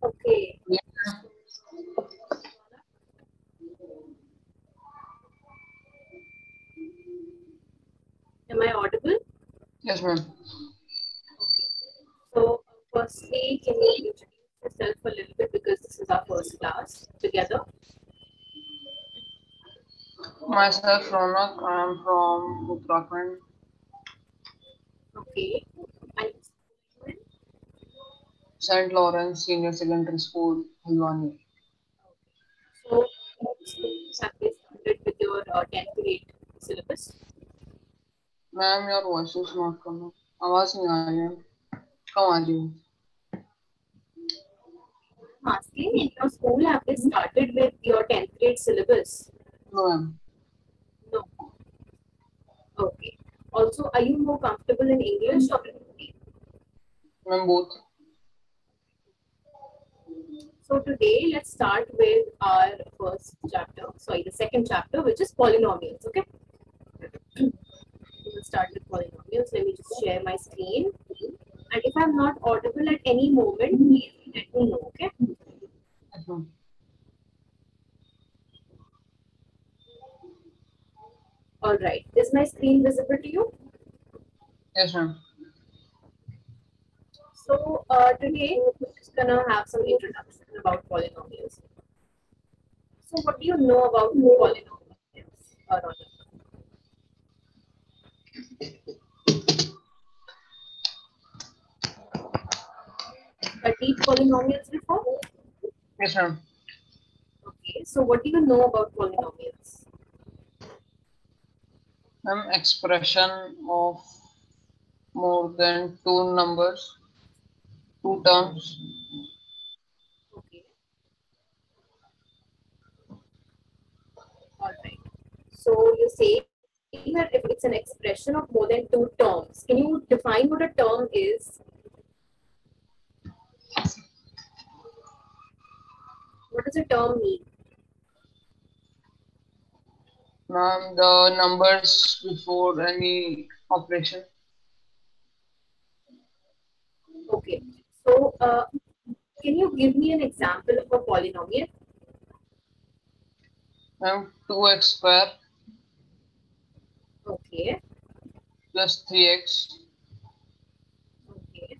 Okay. Yeah. Am I audible? Yes, ma'am. Okay. So, firstly, can you introduce yourself a little bit because this is our first class together? Myself, Ronak. I am from Uttarakhand, Okay. And St. Lawrence Senior Secondary School, Hilwani. so, which school have they started with your 10th grade syllabus? Ma'am, your voice is not coming. आवाज नहीं आ रही है. कम आ रही है. I'm asking, in your school, have they started with your 10th grade syllabus? No, ma'am. No. Okay. Also, are you more comfortable in English or in Hindi? Ma'am, both. So today, let's start with our first chapter. Sorry, the second chapter, which is polynomials. Okay. We will start with polynomials. Let me just share my screen. And if I'm not audible at any moment, please let me know. Okay. Yes, ma'am. All right. Is my screen visible to you? Yes, ma'am. So today, we're just gonna have some introduction about polynomials. So what do you know about polynomials, Ronak? Studied polynomials before? Yes, ma'am. Okay. So what do you know about polynomials? Ma'am, expression of more than two numbers, two terms. Okay. All right. So you're saying that if it's an expression of more than two terms, can you define what a term is? What does a term mean? Ma'am, the numbers before any operation. Okay. So can you give me an example of a polynomial? Ma'am, 2x square Okay. plus 3x Okay.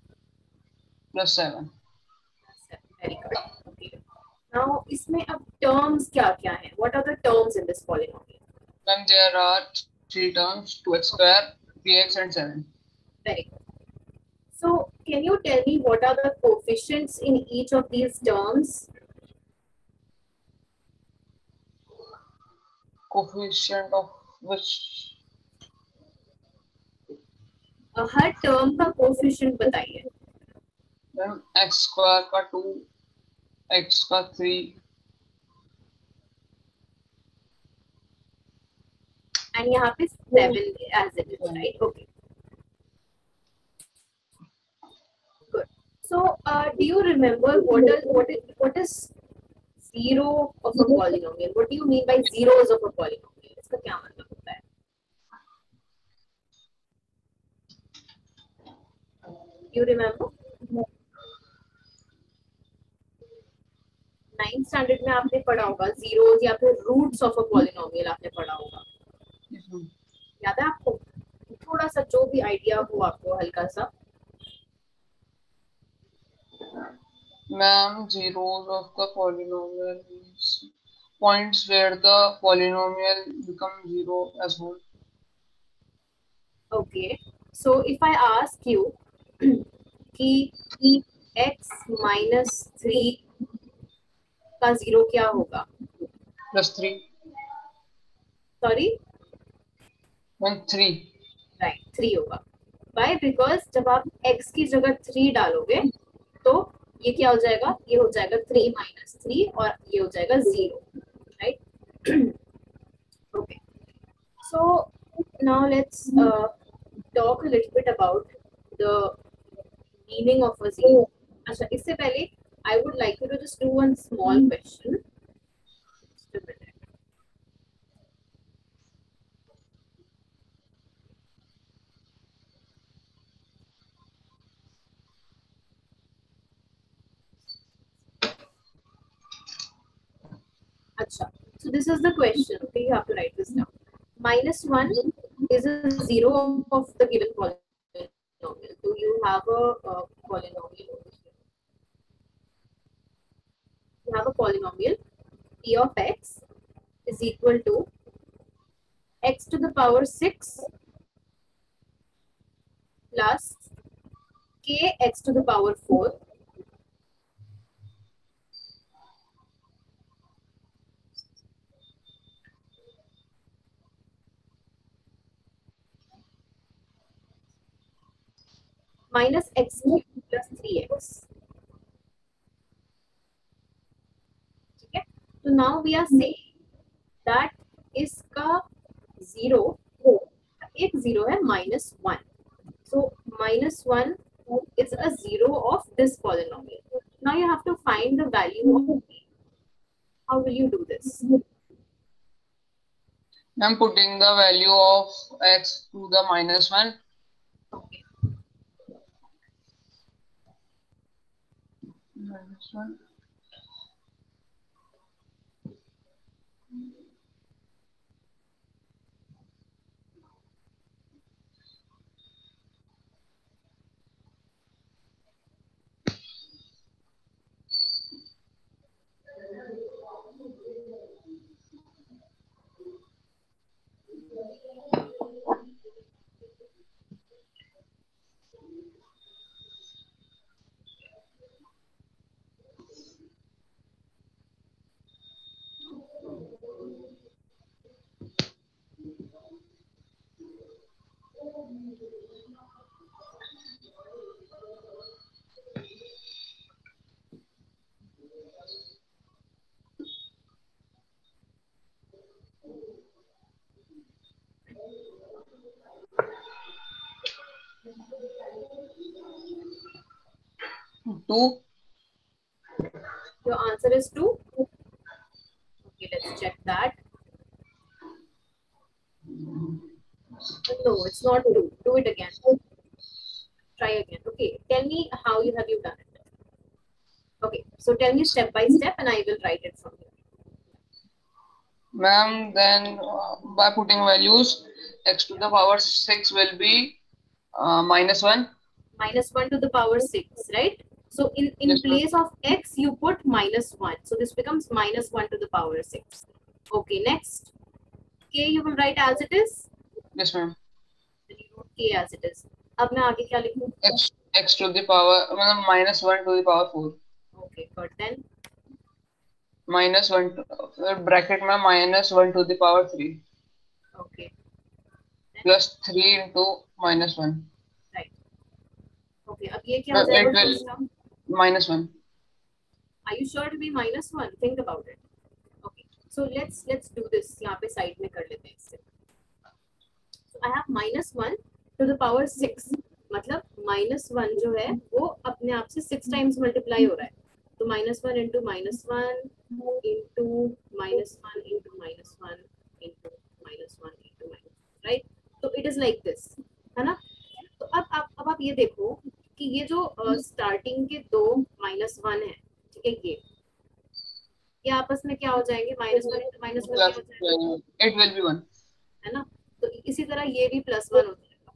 plus 7. That's very good. Okay. Now, इसमें अब terms क्या क्या हैं? What are the terms in this polynomial? Ma'am, there are three terms, 2x square, 3x and 7. Very good. So, can you tell me what are the coefficients in each of these terms? Coefficient of which? Her term का coefficient बताइए. Ma'am, x square का 2, x का 3. And यहाँ पे 7 as it is, right? Okay. Good. So, do you remember what is zero of a polynomial? What do you mean by zeros of a polynomial? इसका क्या मतलब होता है? You remember? 9th स्टैंडर्ड में आपने पढ़ा होगा zeros या फिर roots of a polynomial आपने पढ़ा होगा. Yes, ma'am. याद है आपको? थोड़ा सा जो भी आइडिया हो आपको हल्का सा. Ma'am, zeros of the polynomial is points where the polynomial becomes zero as whole. Okay. So if I ask you कि x minus 3 का जीरो क्या होगा? Plus 3. Sorry. Ma'am, 3. राइट 3 होगा. Why? Because जब आप x की जगह 3 डालोगे तो ये क्या हो जाएगा? ये हो जाएगा 3 minus 3 और ये हो जाएगा 0. Right? Okay. So now let's talk a little bit about the meaning of a zero. अच्छा इससे पहले I would like you to just do one small question. Just a minute. Acha. So this is the question. Okay, you have to write this down. -1 is a zero of the given polynomial. Do you have a polynomial over here? You have a polynomial p of x is equal to x to the power 6 plus k x to the power 4 minus x cube plus 3x. ठीक है? So now we are saying that इसका zero एक zero है -1. So -1 is a zero of this polynomial. Now you have to find the value of p. How will you do this? I'm putting the value of x to the -1. Okay. -1. Two. Your answer is 2. Okay, let's check that. No, it's not 2. Do it again. Try again. Okay, tell me how you done it. Okay, so tell me step by step and I will write it from here. Ma'am, then by putting values, x to the power 6 will be -1. -1 to the power 6, right? So in Yes, place of x, you put -1. So this becomes -1 to the power 6. Okay, next. K you will write as it is. Yes, ma'am. Then you wrote K as it is. अब मैं आगे क्या लिखूं? X to the power, मतलब -1 to the power 4. Okay, good. Then -1 bracket में -1 to the power 3. okay. Then, Plus 3 into -1. right. Okay, अब ये क्या हो जाएगा full stop? -1. Are you sure to be -1? Think about it. Okay, so let's do this. यहाँ पे side में कर लेते हैं इससे. So I have -1 to the power 6. मतलब -1 जो है वो अपने आप से 6 times multiply हो रहा है. तो -1 into -1 into -1 into -1 into -1 into -1, right? So it is like this, है ना? तो अब आप ये देखो कि ये जो starting के दो -1 है, ठीक है, ये आपस में क्या हो जाएंगे? -1 into -1 क्या हो जाएगा? It will be 1. है ना? तो इसी तरह ये भी +1 हो जाएगा,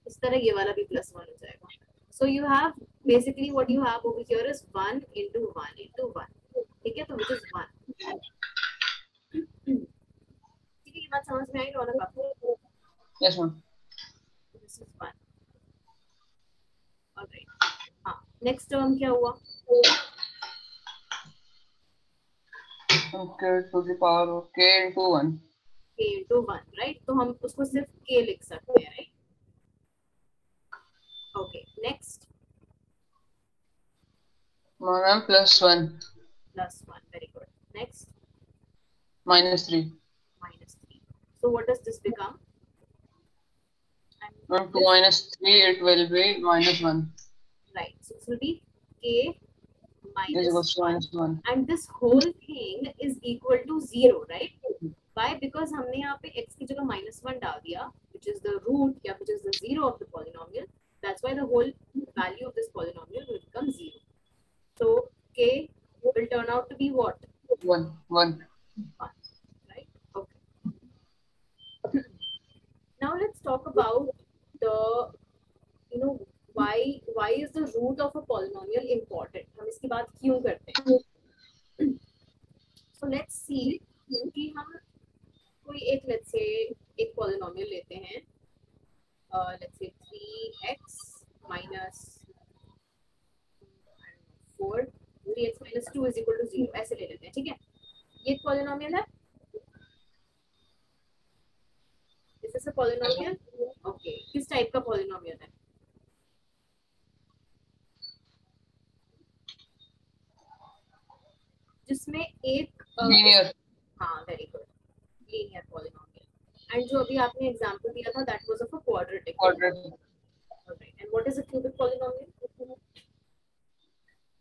इस तरह ये वाला भी +1 हो जाएगा. So you have basically what you have over here is 1 into 1 into 1. ठीक है, तो which is 1. ठीक है, ये बात समझ में आई रौनक आपको? Yes, ma'am. This is 1. Alright. हाँ, next term क्या हुआ? K to the power of k into 1. K into 1, right? तो हम उसको सिर्फ K लिख सकते हैं, right? Okay, next. Ma'am, +1. +1, very good. Next. -3. -3. So what does this become? Ma'am, 2 minus 3, it will be -1. Right, so this will be K Is equals to -1. and this whole thing is equal to 0, right? Why? Because हमने यहाँ पे x की जगह -1 डाल दिया, which is the root या which is the 0 of the polynomial. That's why the whole value of this polynomial will become 0. So K will turn out to be what? 1. 1. 1, right? Okay. Now let's talk about the, you know, why is the root of a polynomial important? हम इसकी बात क्यों करते हैं? So let's see कि हम कोई एक let's say एक polynomial लेते हैं, let's say 3x minus 4, 3x minus 2 is equal to 0, ऐसे ले लेते हैं, ठीक है? ये एक polynomial है. Is this a polynomial? Okay. किस टाइप का polynomial है? जिसमें एक Linear. हाँ, very good. Linear polynomial. And जो अभी आपने example दिया था, that was of a quadratic. Quadratic. Alright. And what is a cubic polynomial?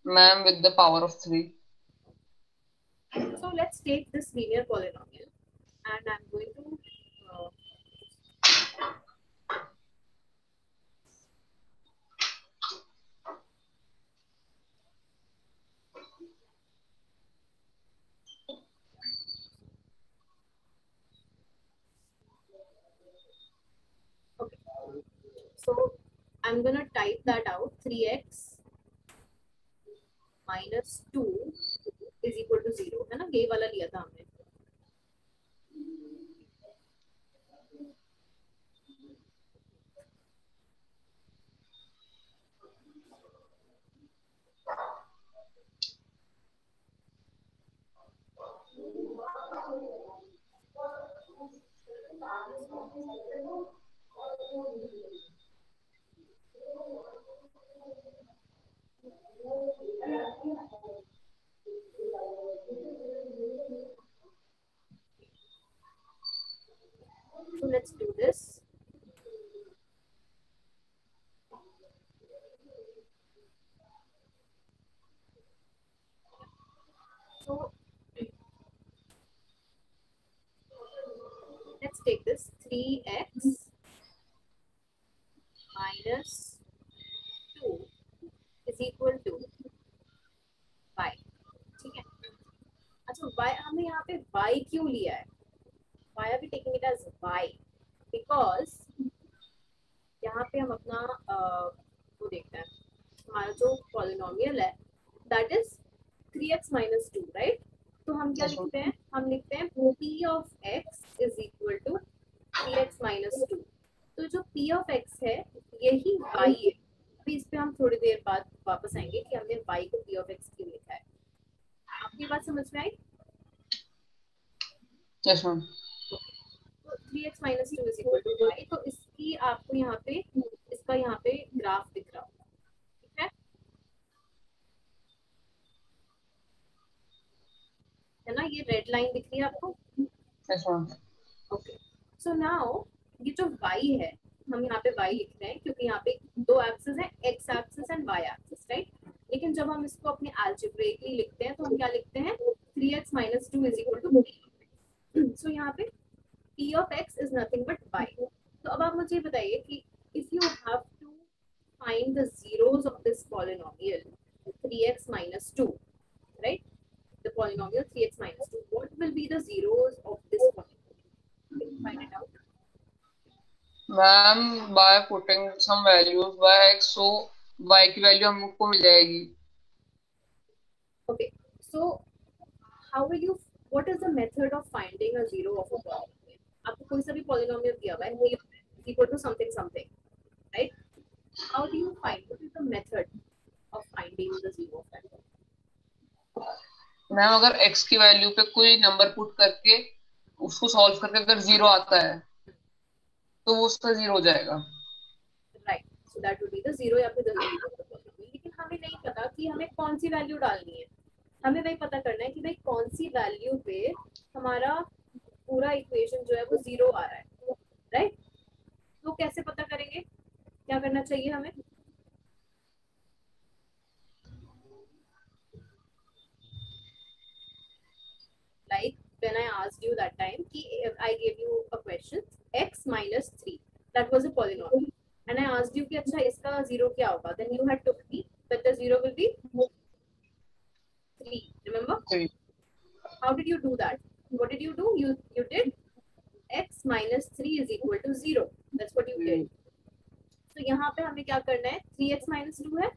Ma'am, with the power of 3. So let's take this linear polynomial, and I'm going to okay. So I'm gonna type that out. 3x minus 2 is equal to 0, है ना? ये वाला लिया था हमने. So let's do this. So let's take this 3x minus 2 is equal to y. ठीक है? अच्छा, y हमने यहाँ पे y क्यों लिया है? Why are we taking it as y? Because यहाँ पे हम अपना वो देखते हैं, हमारा जो polynomial है that is 3x minus 2, right? तो हम क्या लिखते हैं? हम लिखते हैं p of x is equal to 3x minus 2. तो जो p of x है यही y है. अभी इस पे हम थोड़ी देर बाद वापस आएंगे कि हमने y को p of x क्यों लिखा है. आपकी बात समझ में आई? Yes, ma'am. तो 3x minus 2 is equal to y. तो इसकी आपको यहाँ पे इसका यहाँ पे ग्राफ दिख रहा होगा, ठीक है ना? ये रेड लाइन दिख रही है आपको? Yes, ma'am. Okay. So now ये जो y है, हम यहाँ पे y लिख रहे हैं क्योंकि यहाँ पे दो एक्सिस है, x axis and y axis, right? लेकिन जब हम इसको अपने algebraically लिखते हैं तो हम क्या लिखते हैं? 3x minus 2 is equal to p. सो यहाँ पे p of x is nothing but y. तो अब आप मुझे बताइए कि if you have to find the zeros of this polynomial 3x minus 2, right? The polynomial 3x minus 2, what will be the zeros of this polynomial? Can you find it out? Ma'am, by putting some values by x, so y की value हमको मिल जाएगी. Okay, so how will you? What is the method of finding a zero of a polynomial? आपको कोई सा भी polynomial दिया हुआ है, is equal to something something, right? How do you find? What is the method of finding the zero of that? Ma'am, अगर x की value पे कोई नंबर पुट करके उसको सॉल्व करके अगर 0 आता है तो वो उसका 0 हो जाएगा. Right. So that would be the zero या फिर the zero of the polynomial. लेकिन हमें नहीं पता कि हमें कौन सी वैल्यू डालनी है. हमें वही पता करना है कि भाई कौन सी वैल्यू पे हमारा पूरा इक्वेशन जो है वो 0 आ रहा है, राइट? तो कैसे पता करेंगे? क्या करना चाहिए हमें? Like when I asked you that time, I gave you a question, x minus 3, that was a polynomial, and I asked you कि अच्छा इसका 0 क्या होगा? Then you had told me that the 0 will be 3. Remember? 3. how did you do that? What did you do? You did x minus 3 is equal to 0. That's what you did. So यहाँ पे हमें क्या करना है? 3x minus 2 है.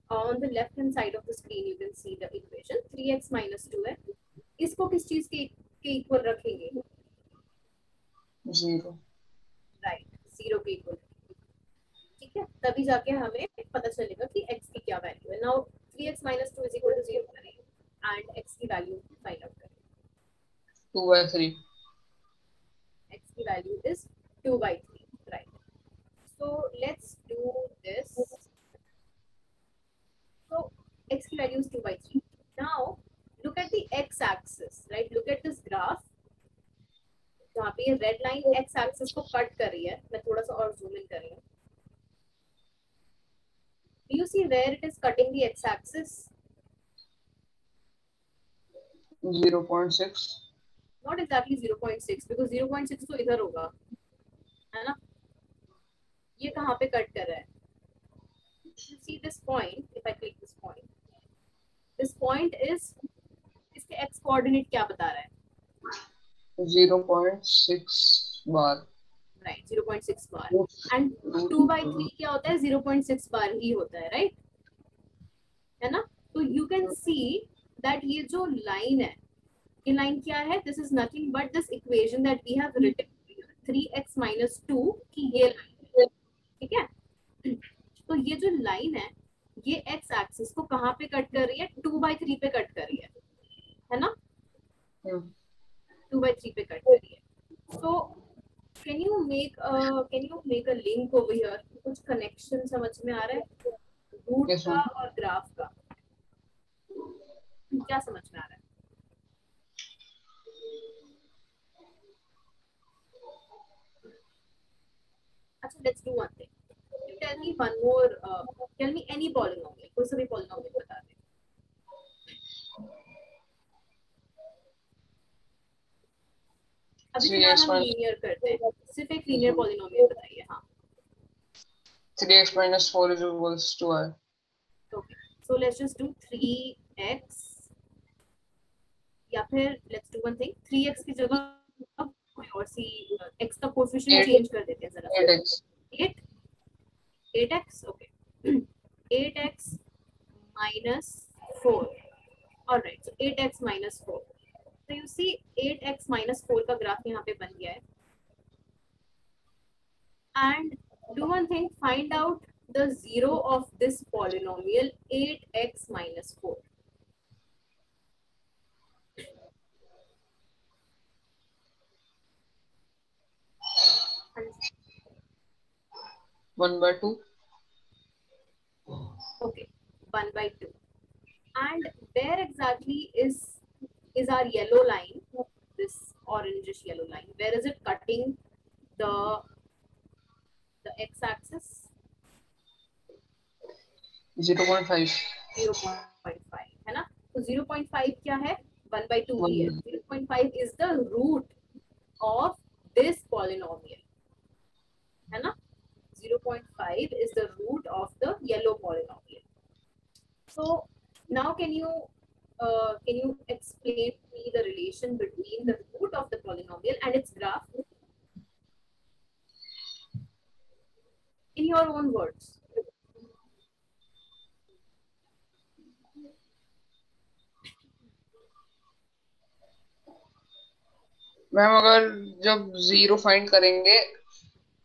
On the left hand side of the screen you can see the equation. 3x minus 2 है. इसको किस चीज के इक्वल रखेंगे? 0. राइट, 0 के इक्वल. ठीक है, तभी जाके हमें पता चलेगा कि x की क्या वैल्यू है. Now 3x minus 2 is equal to 0 करें and x की वैल्यू फाइंड आउट करें. 2/3. X की value is 2/3. Right, so let's do this. So x की value is 2/3. Now look at the x axis, right? Look at this graph. जहाँ पे ये red line x axis को cut कर रही है. मैं थोड़ा सा और जूम इन कर रही हूँ. Do you see where it is cutting the x axis? 0.6. Not exactly 0.6 because 0.6 तो इधर होगा, है ना? ये कहाँ पे कट कर रहा है? You see this point, if I click this point is इसके x coordinate क्या बता रहा है? 0.6 बार. Right, 0.6 bar. And 2/3 क्या होता है? 0.6 बार ही होता है, right? है ना? तो you can see that ये जो line है, ये line क्या है? This is nothing but this equation that we have written, 3x minus 2 की ये line, ठीक है? तो ये जो line है, ये x axis को कहाँ पे कट कर रही है? 2/3 पे कट कर रही है ना? 2/3 पे कट कर रही है. So can you make a link over here? कुछ connection समझ में आ रहा है? रूट Yes, का ma'am. और ग्राफ का क्या समझ में आ रहा है? अच्छा, let's do one thing. You tell me one more. Tell me any polynomial. कोई सा भी polynomial बता दे. अभी फिलहाल हम लीनियर करते हैं. सिर्फ एक लीनियर polynomial बताइए. हाँ. 3x minus 4 is equals to I. Okay. So let's just do 3x. या फिर let's do one thing. 3x की जगह कोई और सी x का कोएफिशिएंट चेंज कर देते हैं जरा. 8x. 8x. Okay. 8x minus 4. All right. So 8x minus 4. So you see 8x minus 4 का ग्राफ यहाँ पे बन गया है. And do one thing, find out the zero of this polynomial 8x minus 4. And 1/2. okay, 1/2. And where exactly is our yellow line? This orangish yellow line. Where is it cutting the x-axis? 0.5. 0.5 है ना? तो 0.5 क्या है? 1/2 ही है. 0.5 is the root of this polynomial, है ना? 0.5 is the root of the yellow polynomial. So now can you explain me the relation between the root of the polynomial and its graph in your own words? Ma'am अगर जब 0 find करेंगे,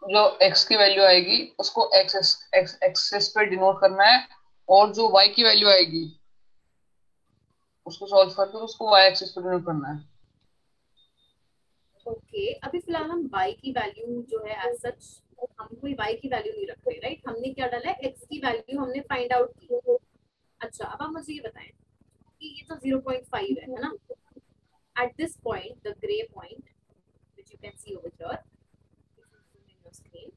जो x की value आएगी उसको x axis पे denote करना है, और जो y की वैल्यू आएगी उसको सॉल्व करके उसको y एक्सिस पे डिनोट करना है. ओके, अभी फिलहाल हम y की वैल्यू जो है एज सच हम कोई y की वैल्यू नहीं रख रहे, राइट? हमने क्या डाला है? x की वैल्यू हमने फाइंड आउट की. अच्छा, अब आप मुझे ये बताएं कि ये तो 0.5 है ना? At this point, the gray point, which you can see over here, in your screen.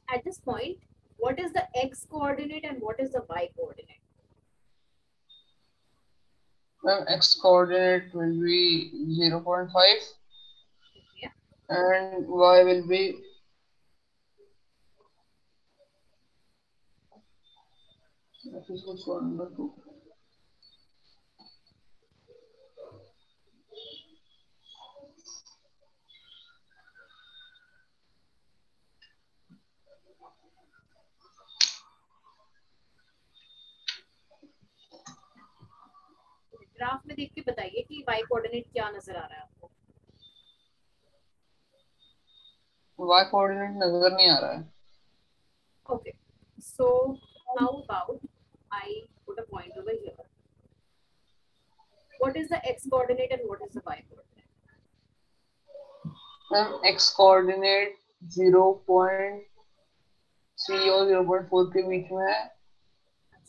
At this point, what is the x coordinate and what is the y coordinate? X coordinate will be 0.5. Yeah. And y will be x is equals to under 2. Graph में देख के बताइए कि y coordinate क्या नजर आ रहा है आपको। y कोऑर्डिनेट नजर नहीं आ रहा है। Okay, so how about I put a point over here. What is the x coordinate and what is the y coordinate? Ma'am x coordinate 0.3 और 0.4 के बीच में है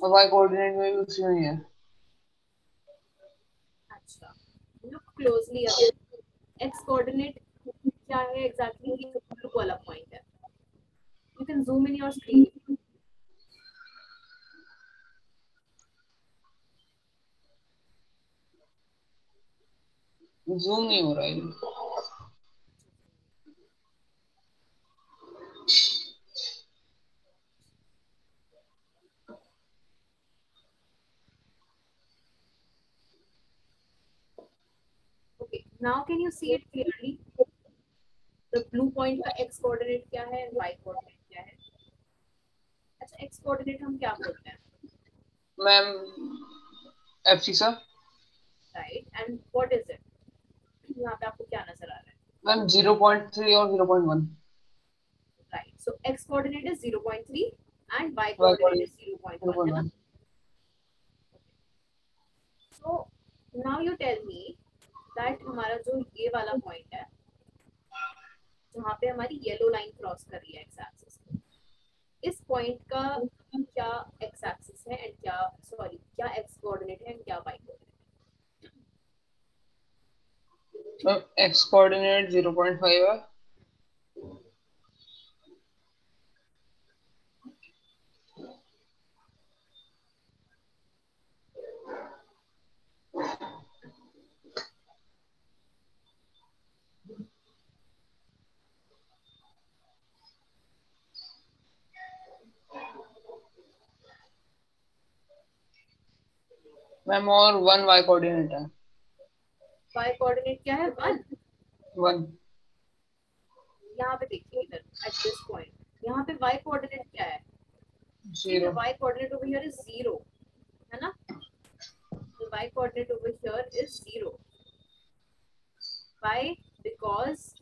और y कोऑर्डिनेट में भी उसी में ही है। अच्छा, look closely again. x coordinate क्या है एग्जैक्टली? ये ब्लू वाला पॉइंट है। You can zoom in your screen. Zoom नहीं हो रहा है। Okay, now can you see it clearly? The blue point का x coordinate क्या है, y coordinate क्या है? अच्छा, x coordinate हम क्या बोलते हैं? Ma'am abscissa. Right, and what is it? यहाँ पे आपको क्या नजर आ रहा है? मैम 0.3 और 0.1। Right, so x coordinate is 0.3 and y y coordinate coordinate is 0.1 है ना? 0.1। So now you tell me that हमारा जो ये वाला पॉइंट है जहाँ पे हमारी येलो लाइन क्रॉस कर रही है एक्स एक्सिस को, इस पॉइंट का क्या एक्स एक्सिस है एंड क्या, सॉरी, क्या एक्स कोऑर्डिनेट है एंड क्या y coordinate? Ma'am x coordinate 0.5 है। मैम और 1 y कोऑर्डिनेट है। वाई कोऑर्डिनेट क्या है? 1। 1 यहाँ पे देखिए इधर एट दिस पॉइंट, यहाँ पे वाई कोऑर्डिनेट क्या है? See, the 0। y coordinate over here is 0, है ना? The y coordinate over here is 0. Why? Because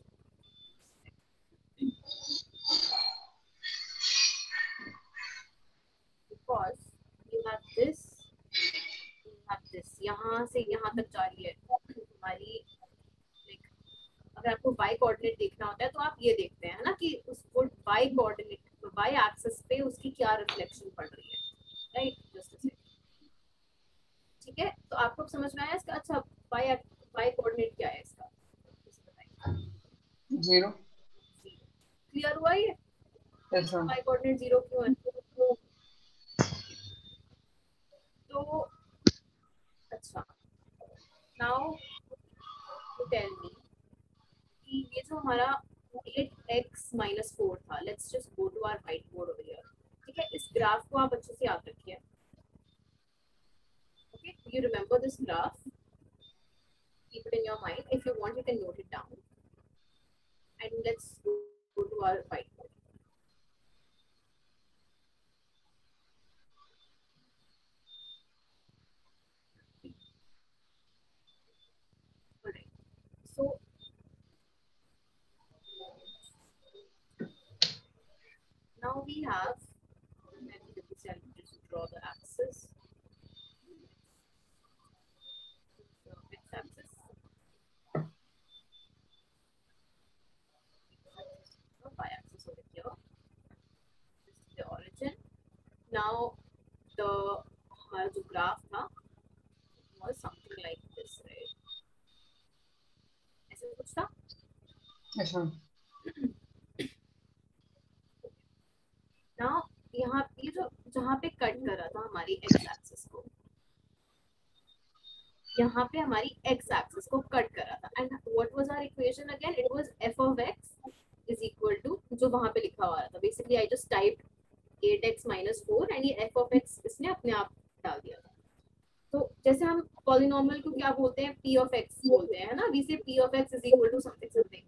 you have this, you have this, यहाँ से यहाँ तक जा रही है हमारी, like, अगर आपको y कोऑर्डिनेट देखना होता है तो आप ये देखते हैं, है ना, कि उसको y कोऑर्डिनेट, y एक्सिस पे उसकी क्या रिफ्लेक्शन पड़ रही है, राइट? जस्ट अ, ठीक है, तो आपको अब समझ में आया इसका? अच्छा, y कोऑर्डिनेट क्या है इसका, 0। क्लियर हुआ ये? Yes ma'am. y कोऑर्डिनेट 0 क्यों है? तो अच्छा, नाउ टू टेल मी कि ये जो हमारा 8x - 4 था, let's just go to our white board over here, ठीक है? इस ग्राफ को आप अच्छे से याद रखिए, okay? You remember this graph, keep it in your mind. If you want, you can note it down, and let's go to our white board. Alright, so now we have, let me just draw the axis, x-axis, y-axis over here. This is the origin. Now the हमारा जो graph था was something like this, right? ऐसे कुछ था। Yes ma'am. Now यहाँ ये जो जहाँ पे कट करा था हमारी एक्स एक्सिस को, यहाँ पे हमारी एक्स एक्सिस को कट करा था, and what was our equation again? It was f of x is equal to, जो वहां पे लिखा हुआ था, basically I just typed 8x - 4 and ये f of x इसने अपने आप डाल दिया था। तो जैसे हम पॉलिनोमियल को क्या बोलते हैं? p of x बोलते हैं, है ना? वी से p of x is equal to something something,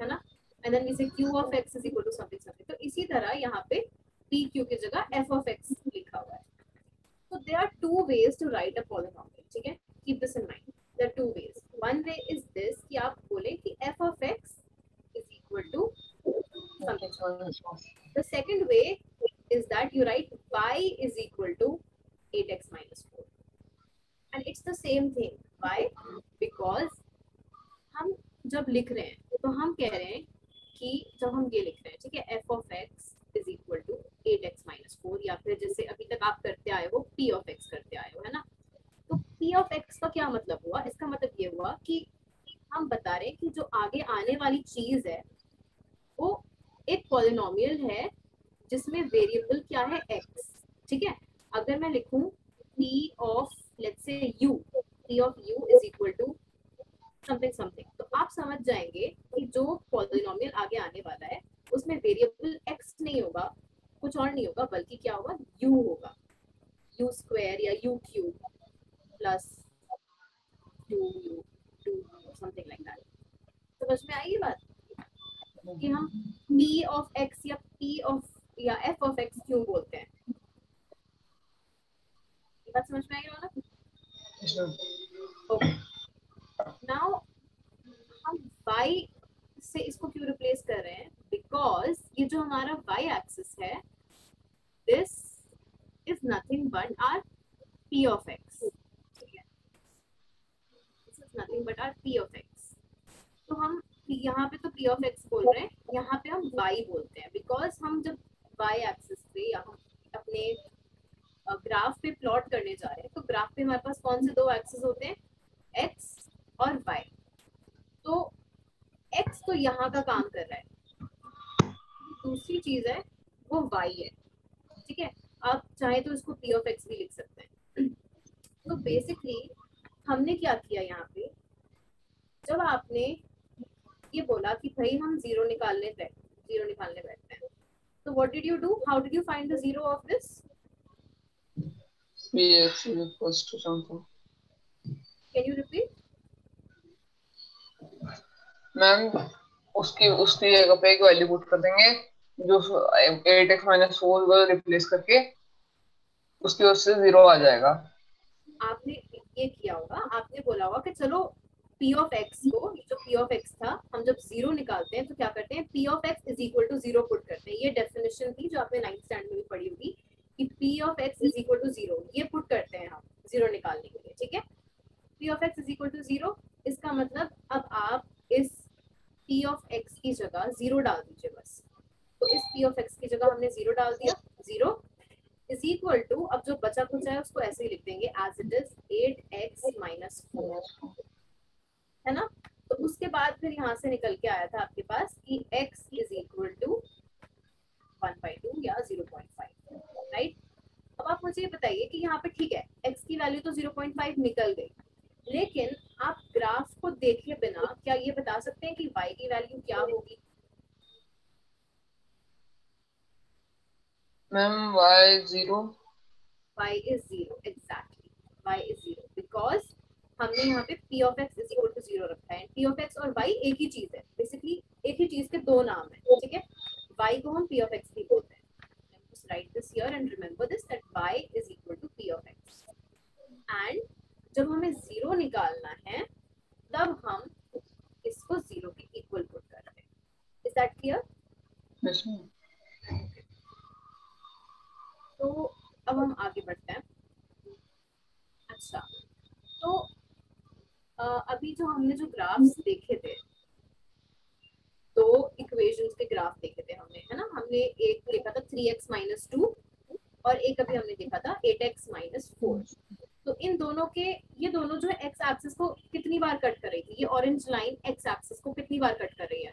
है ना? एंड देन वी से q of x is equal to something something. तो इसी तरह यहाँ पे p q की जगह f of x लिखा हुआ है। So there are two ways to write a polynomial, ठीक है? keep this in mind. There are two ways. One way is this कि आप बोले कि f of x is equal to something. The second way is that you write y is equal to 8x minus 4. And it's the same thing. Why? Because हम जब लिख रहे हैं तो हम कह रहे हैं कि जब हम ये लिख रहे हैं, ठीक है, f of x is equal to 8x minus 4, या फिर जैसे अभी तक आप करते आए हो p of x करते आए हो, है ना. तो p of x का क्या मतलब हुआ? इसका मतलब ये हुआ कि हम बता रहे हैं कि जो आगे आने वाली चीज है वो एक पॉलिनोमियल है जिसमें वेरिएबल क्या है, x. ठीक है. अगर मैं लिखूं p of let's say u, p of u is equal to something something, तो आप समझ जाएंगे कि जो पॉलिनोमियल आगे आने वाला है उसमें वेरिएबल x नहीं होगा, कुछ और नहीं होगा, बल्कि क्या होगा, u होगा. u स्क्वायर या u cube plus 2u something like that. समझ में आई ये बात कि हम p of x या p of या f of x क्यों बोलते हैं? ये बात समझ में आई ना? ओके. नाउ हम y से इसको क्यों रिप्लेस कर रहे हैं? बिकॉज ये जो हमारा y एक्सिस है, this is nothing but R p of x. ठीक है, this is nothing but R p of x. तो हम यहाँ पे तो p of x बोल रहे हैं, यहाँ पे हम y बोलते हैं, बिकॉज हम जब y एक्सिस पे या हम अपने ग्राफ पे प्लॉट करने जा रहे हैं तो ग्राफ पे हमारे पास कौन से दो एक्सिस होते हैं, x और y. तो x तो यहाँ का काम कर रहा है, दूसरी चीज है वो y है. ठीक है, आप चाहे तो इसको p of x भी लिख सकते हैं. तो बेसिकली हमने क्या किया यहाँ पे, जब आपने ये बोला कि भाई हम जीरो निकालने बैठते हैं, तो what did you do, how did you find the zero of this? px equals to something. Can you repeat? Ma'am उसकी जगह पे एक वैल्यू पुट कर देंगे जो 8x minus 4 को रिप्लेस करके उसकी वजह से 0 आ जाएगा. आपने ये किया होगा, आपने बोला होगा कि चलो p of x को, जो p of x था, हम जब जीरो निकालते हैं तो क्या करते हैं, p of x is equal to 0 put करते हैं. ये डेफिनेशन थी जो आपने 9th स्टैंडर्ड में भी पढ़ी होगी कि p of x is equal to 0, ये पुट करते हैं हम जीरो निकालने के लिए. ठीक है, p of x is equal to 0. इसका मतलब अब आप इस p of x की जगह 0 डाल दीजिए बस. तो इस p of x की जगह हमने 0 डाल दिया. 0 is equal to, अब जो बचा कुछ है उसको ऐसे ही लिख देंगे as it is 8x minus 4, है ना. तो उसके बाद फिर यहाँ से निकल के आया था आपके पास कि x is equal to 1/2 या 0.5, राइट. अब आप मुझे ये बताइए कि यहाँ पे ठीक है x की वैल्यू तो 0.5 निकल गई, लेकिन आप ग्राफ को देखे बिना क्या ये बता सकते हैं कि y की वैल्यू क्या होगी? Ma'am y 0. y is 0, exactly, y is 0 because हमने यहाँ पे p of x is equal to 0 रखा है. p of x और y एक ही चीज है, बेसिकली एक ही चीज के दो नाम है. ठीक है, y को हम p of x भी बोलते हैं. Just write this here and remember this that y is equal to p of x. And जब हमें 0 निकालना है तब हम इसको 0 के इक्वल पुट करते हैं. Is that clear? Yes, ma'am. तो अब हम आगे बढ़ते हैं. अच्छा, तो अभी जो हमने जो ग्राफ्स देखे थे, दो इक्वेशंस के ग्राफ देखे थे हमने, है ना. हमने एक देखा था 3x minus 2 और एक अभी हमने देखा था 8x minus 4. तो इन दोनों के, ये दोनों जो है x एक्सिस को कितनी बार कट कर रही थी? ये ऑरेंज लाइन x एक्सिस को कितनी बार कट कर रही है?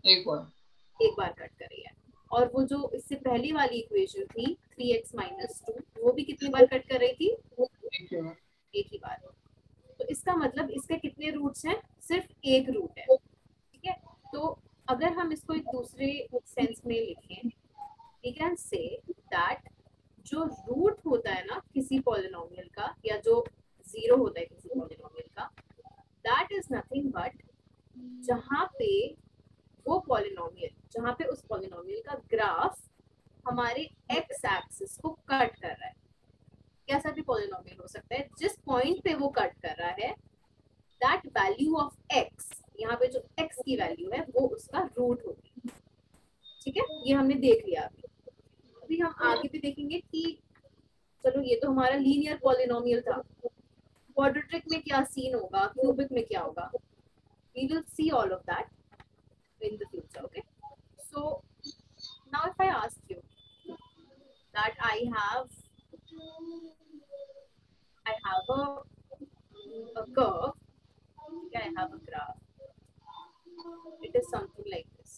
एक बार कट कर रही है. और वो जो इससे पहली वाली इक्वेशन थी 3x minus 2, वो भी कितनी बार कट कर रही थी? एक ही बार. तो इसका मतलब इसके कितने रूट्स हैं? सिर्फ एक रूट है. ठीक है, तो अगर हम इसको एक दूसरे सेंस में लिखें, वी कैन से दैट जो रूट होता है ना किसी पॉलिनोमियल का, या जो जीरो होता है किसी पॉलिनोमियल का, दैट इज नथिंग बट जहाँ पे वो पॉलिनोमियल, जहाँ पे उस पॉलिनोमियल का ग्राफ हमारे एक्स एक्सिस को कट कर रहा है. कैसा भी पॉलिनोमियल हो सकता है, जिस पॉइंट पे वो कट कर रहा है दैट वैल्यू ऑफ x, यहाँ पे जो x की वैल्यू है वो उसका रूट होगी। ठीक है, ये हमने देख लिया। अभी अभी हम आगे भी देखेंगे कि चलो ये तो हमारा लीनियर पॉलिनोमियल था, क्वाड्रेटिक में क्या सीन होगा, क्यूबिक में क्या होगा, we will see all of that in the future. Okay, so now if I ask you that I have a curve, okay, I have a graph, it is something like this.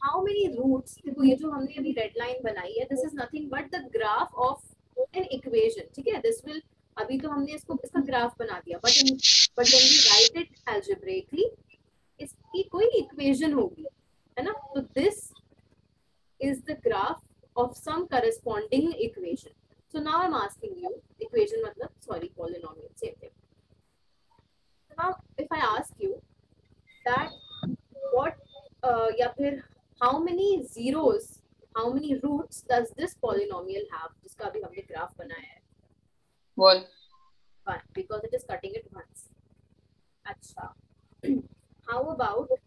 How many roots, देखो ये जो हमने अभी red line बनाई है, this is nothing but the graph of an equation. ठीक है, this will, अभी तो हमने इसको इसका ग्राफ बना दिया, but when we write it algebraically इसकी कोई इक्वेशन होगी, है ना, तो this is the graph of some corresponding equation. So now I'm asking you, equation मतलब sorry polynomial, same thing. So now if I ask you that what या फिर how many zeros, how many roots does this polynomial have, जिसका अभी हमने graph बनाया है? 1. 1, because it is cutting it once. अच्छा, how about this?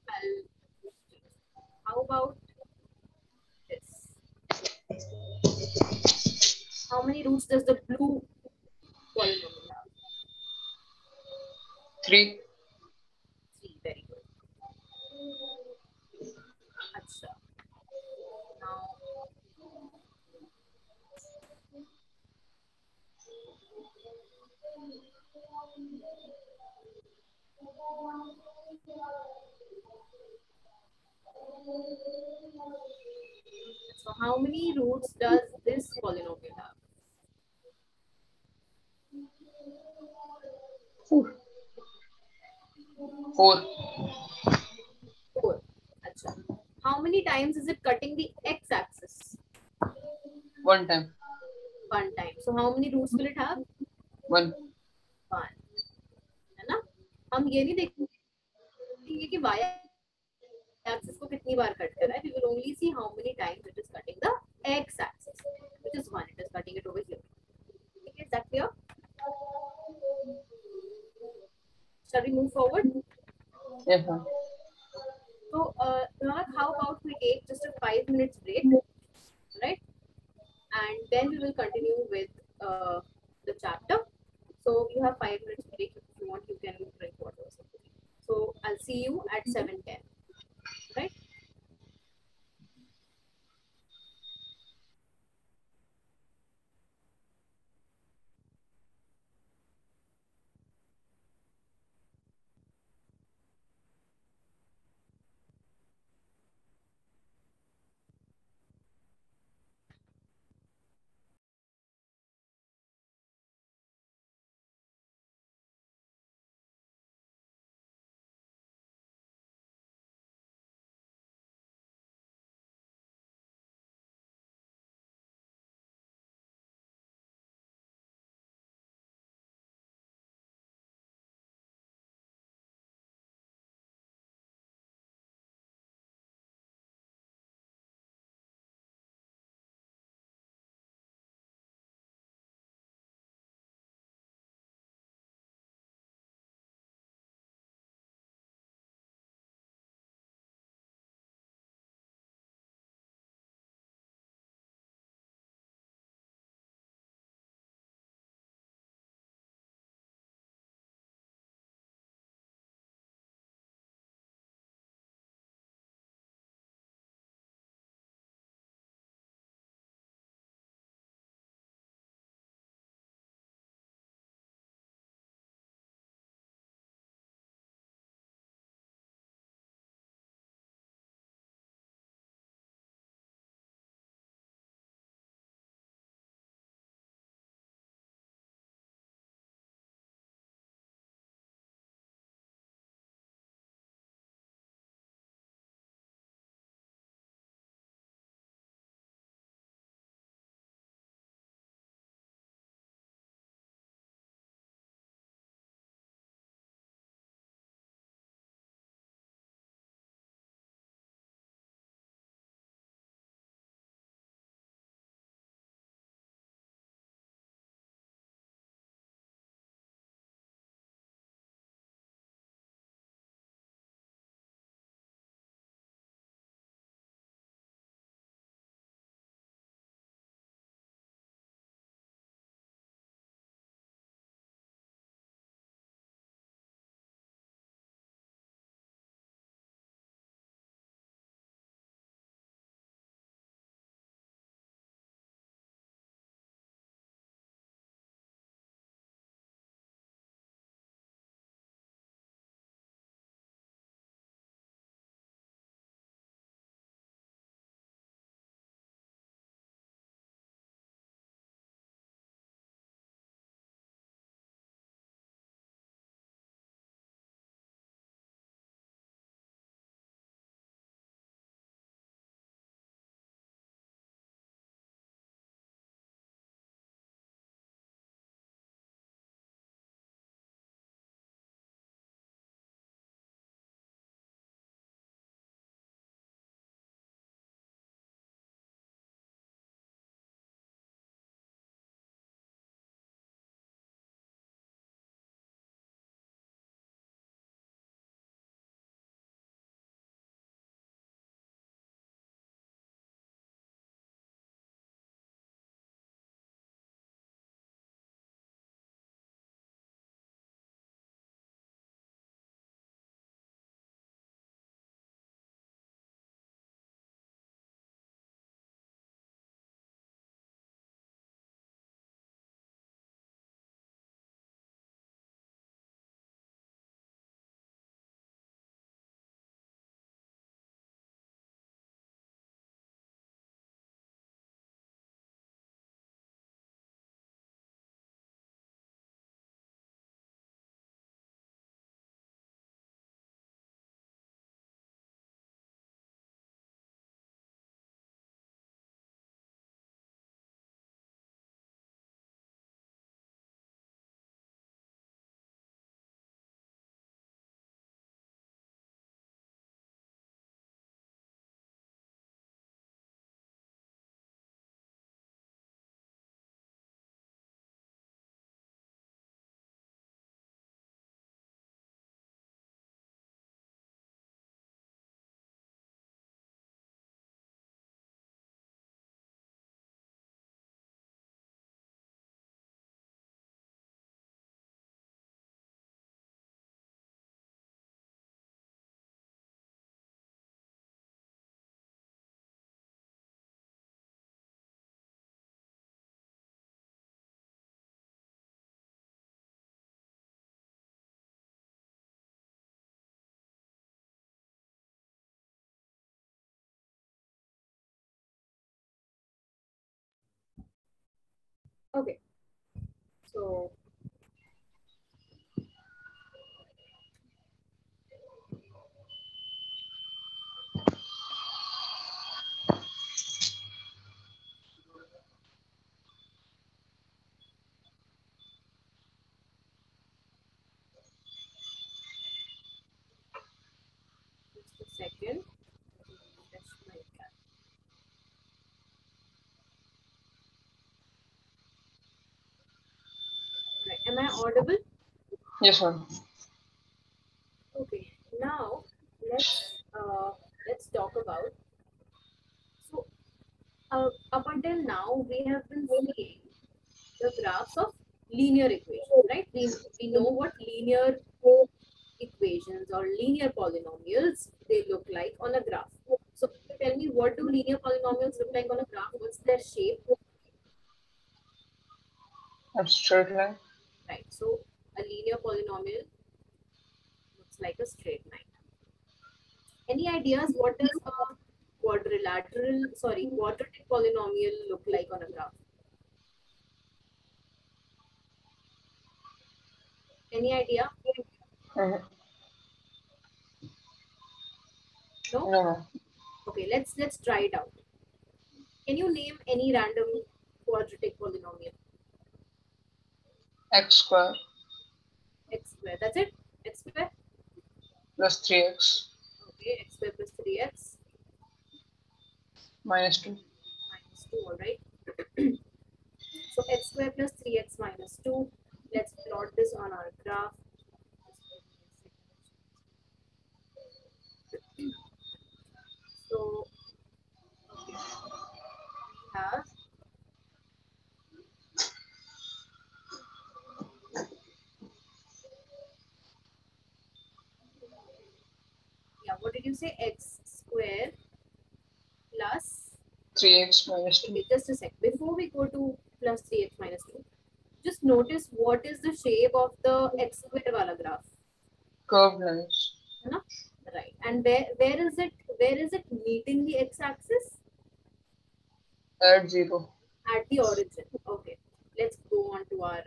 How many roots does the blue polynomial have? 3. 3, very good. अच्छा, now so how many roots does this polynomial have? 4. 4. 4. अच्छा, how many times is it cutting the x-axis? 1 time. 1 time. So how many roots will it have? 1. 1, है ना? हम ये नहीं देखेंगे कि y axis को कितनी बार कट कर रहा है. We will only see how many times it is cutting the x axis, which is 1. It is cutting it over here. Okay, is that clear? Shall we move forward? Yes, ma'am. So, Ranak, how about we take just a 5 minutes break, right? And then we will continue with the chapter. So you have 5 minutes break. If you want, you can drink water or something. So I'll see you at 7:10, right? Okay, so just a second. Refresh my tab. Right, am I audible? Yes, ma'am. Okay, now let's talk about. So up until now, we have been seeing the graphs of linear equations, right? We know what linear equations or linear polynomials they look like on a graph. So tell me, what do linear polynomials look like on a graph? What's their shape? That's straight line. Right. So a linear polynomial looks like a straight line. Any ideas what does a quadratic polynomial look like on a graph? Any idea? Mm-hmm. No? No, ma'am. Okay, let's try it out. Can you name any random quadratic polynomial? X square X square. That's it? X square? plus 3x Okay, x square plus 3x minus 2. minus 2, all right? So x square plus 3x minus 2. Let's plot this on our graph. So, okay, we have, yeah, what did you say? X square plus, 3x minus 2. okay, just a sec. Before we go to plus 3x minus 2, just notice what is the shape of the x square wala graph. Curved lines. है ना? Right. And where is it meeting the x-axis? At 0. At the origin. Okay. Let's go on to our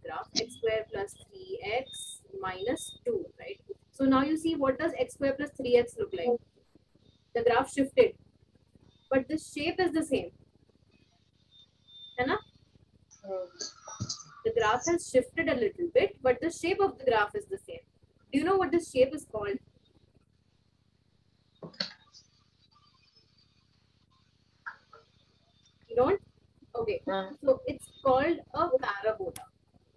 graph. X square plus 3x minus 2, right? So now you see, what does x square plus 3x look like? The graph shifted, but the shape is the same. है ना? The graph has shifted a little bit, but the shape of the graph is the same. Do you know what this shape is called? You don't? Okay. So it's called a parabola.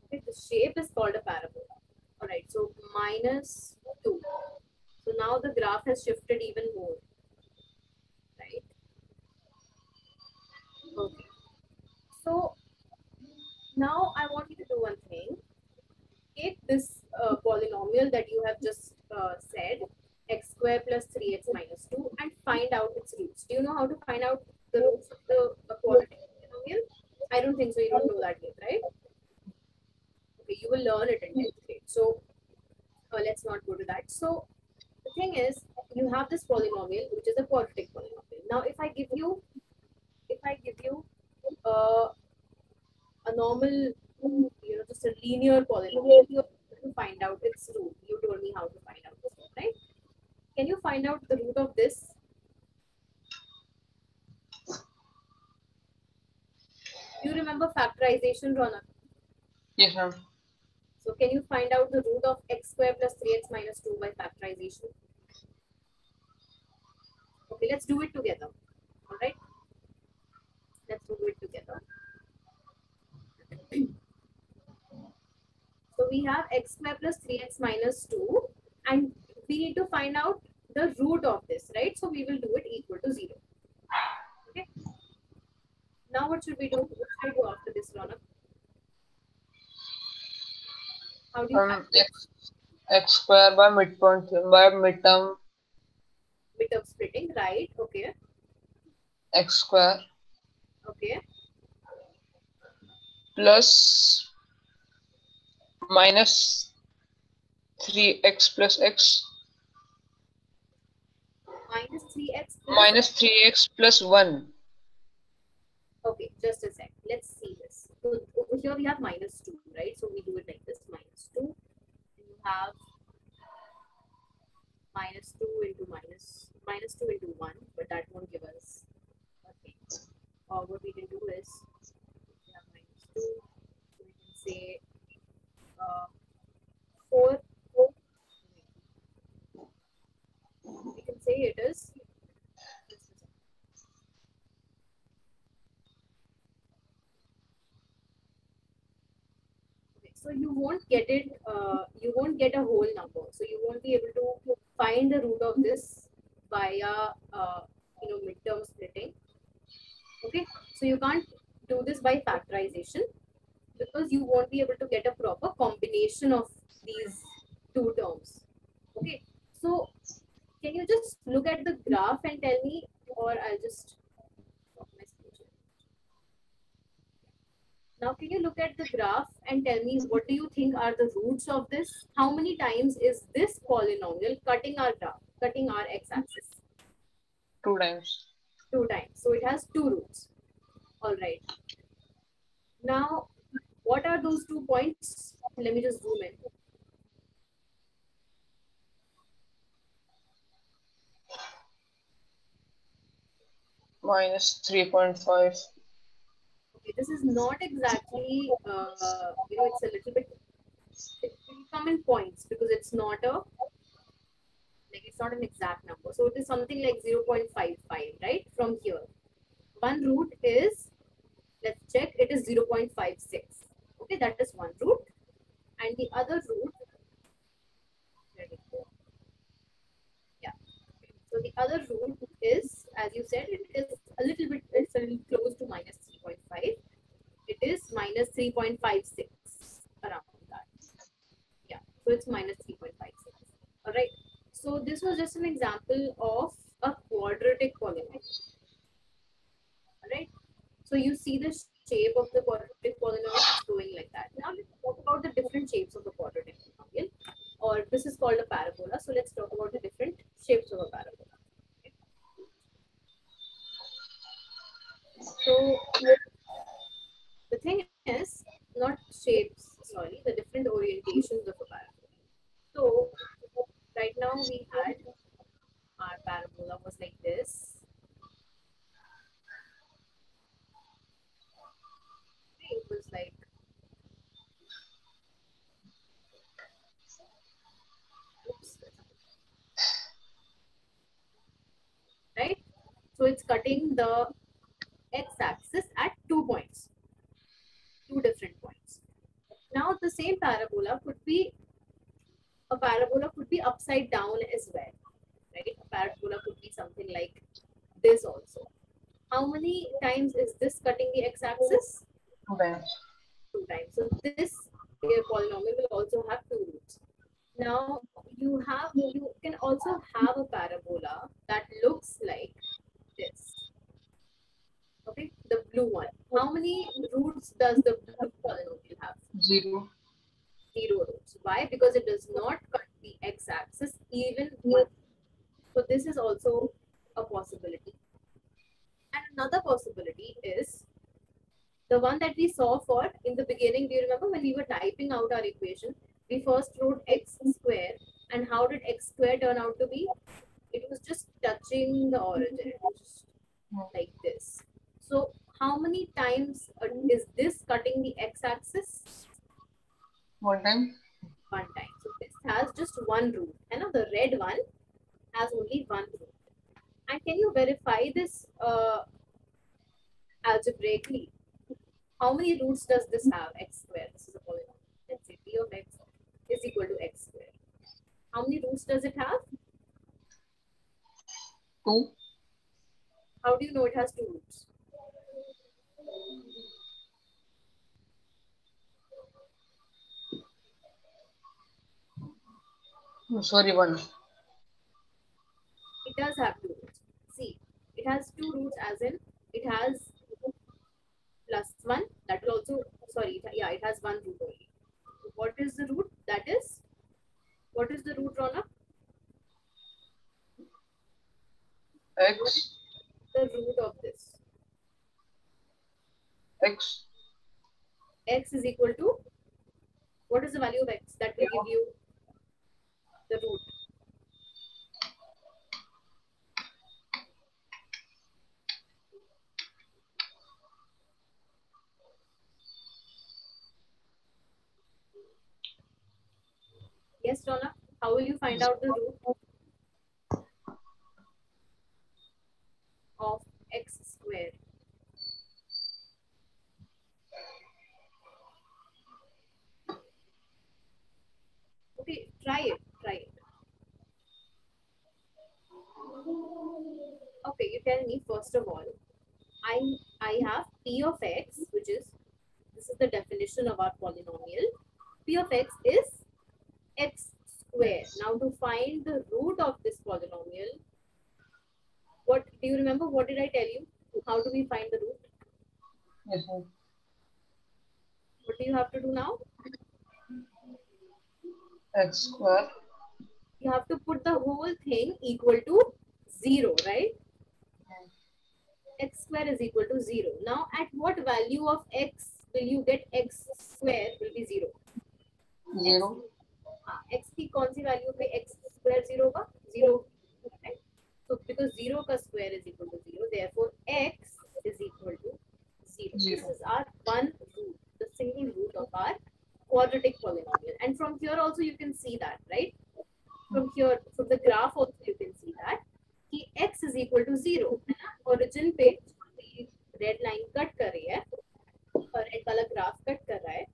Okay, the shape is called a parabola. All right. So minus 2. So now the graph has shifted even more. Right. Okay. So now I want you to do one thing. Take this polynomial that you have just said, x square plus 3x minus 2, and find out its roots. Do you know how to find out the roots of the quadratic polynomial? I don't think so. You don't know that yet, right? Okay, you will learn it in 10th grade. So let's not go to that. So the thing is, you have this polynomial, which is a quadratic polynomial. Now, if I give you uh, a normal, just a linear polynomial, you have to find out its root. You told me how to find out its root, right? Can you find out the root of this? Do you remember factorization, Ronak? Yes, ma'am. So can you find out the root of x square plus 3x minus 2 by factorization? Okay, let's do it together. All right, let's do it together. So we have x square plus 3x minus 2, and we need to find out the root of this, right? So we will do it equal to 0. Okay. Now what should we do? What should I do after this, Ronak? How do you factorize? X square by midpoint by midterm Bit of splitting, right? Okay. x square Okay. plus minus 3x plus x Minus 3x plus. minus 3x plus 1. Okay, just a sec. Let's see this. तो So here we have minus 2, right? So we do it like this, minus 2. And you have minus 2 into minus 2 into 1, but that won't give us a thing. Or what we can do is, we have minus 2, so we can say 4. We can say it is, just a second. Okay, so you won't get it, you won't get a whole number. So you won't be able to find the root of this via, midterm splitting. Okay, so you can't do this by factorization because you won't be able to get a proper combination of these two terms. Okay, so can you just look at the graph and tell me, or I'll just stop my screen share. Now, can you look at the graph and tell me what do you think are the roots of this? How many times is this polynomial cutting our graph, cutting our x-axis? 2 times. 2 times. So it has 2 roots. All right. Now, what are those 2 points? Let me just zoom in. Minus 3.5. Okay, this is not exactly, it's a little bit, it will come in points because it's not an exact number. So it is something like 0.55, right? From here. One root is, let's check, it is 0.56. Okay, that is one root. And the other root, where did it go? Yeah. So the other root is, as you said, it is it's a little close to minus 3.5. It is minus 3.56, around that. Yeah, so it's minus 3.56. All right. So this was just an example of a quadratic polynomial. All right. So you see the shape of the quadratic polynomial, it's going like that. Now let's talk about the different shapes of the quadratic polynomial, or this is called a parabola. So let's talk about the different shapes of a parabola. Okay. So the thing is, not shapes, sorry, the different orientations of a parabola. So right now we had our parabola was like this. It was like, oops, right? So it's cutting the x-axis at 2 points, 2 different points. Now the same parabola could be upside down as well, right? A parabola could be something like this also. How many times is this cutting the x-axis? 2 times. 2 times. So this polynomial will also have 2 roots. Now you can also have a parabola that looks like this. Okay, the blue one. How many roots does the blue polynomial have? 0. 0 roots. Why? Because it does not cut the x-axis even one. So this is also a possibility. And another possibility is the one that we saw for in the beginning. Do you remember when we were typing out our equation? We first wrote x square, and how did x square turn out to be? It was just touching the origin. It was just like this. So how many times is this cutting the x-axis? 1 time. 1 time. So this has just one root. And now the red one has only one root. And can you verify this algebraically? How many roots does this have? X square. This is a polynomial. Let's say p of x is equal to x square. How many roots does it have? 2. How do you know it has 2 roots? Sorry, 1. It does have 2 roots. See, it has 2 roots as in it has plus 1. That will also, sorry, it has one root only. What is the root? What is the root, Rona? What is X. the root of this? X. x is equal to, what is the value of x that will give you the root? Yes, Rona, how will you find out the root of x square? Okay, try it, try it. Okay, you tell me first of all. I have p of x, which is, this is the definition of our polynomial. P of x is x square. Now to find the root of this polynomial, what do you remember? What did I tell you? How do we find the root? Yes, sir. What do you have to do now? X square. You have to put the whole thing equal to 0, right? X square is equal to 0. Now at what value of x will you get x square will be 0? 0. x की कौन सी value पे x square 0 का 0, right? So because 0 का square is equal to 0, therefore x is equal to 0. This 0. is our one root, the single root of our quadratic polynomial. And from here also you can see that, right? From here, from the graph also you can see that कि x is equal to 0. है ना? Origin पे red line cut कर रही है और red वाला graph cut कर रहा है.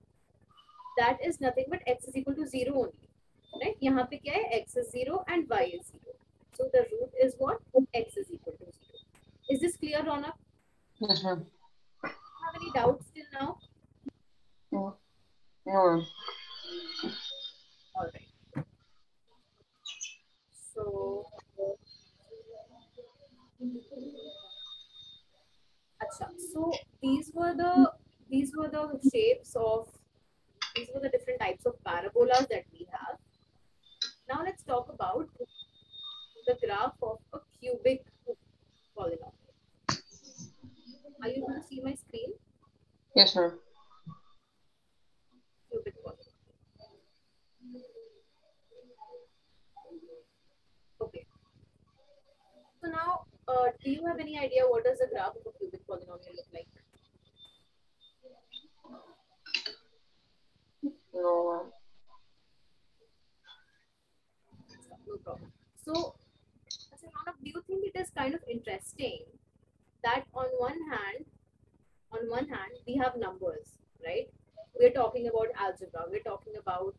That is nothing but x is equal to 0 only. Right? यहाँ पे क्या है? X is 0 and y is 0. So the root is what? X is equal to 0. Is this clear, Ronak? Yes, ma'am. Have any doubts till now? No. No. All right. So, acha. So these were the shapes of, these were the different types of parabolas that we have. Now let's talk about the graph of a cubic polynomial. Are you able to see my screen? Yes, ma'am. Cubic polynomial. Okay. So now, do you have any idea what does the graph of a cubic polynomial look like? No, ma'am. No problem. So, Ronak, do you think it is kind of interesting that on one hand, we have numbers, right? We're talking about algebra. We're talking about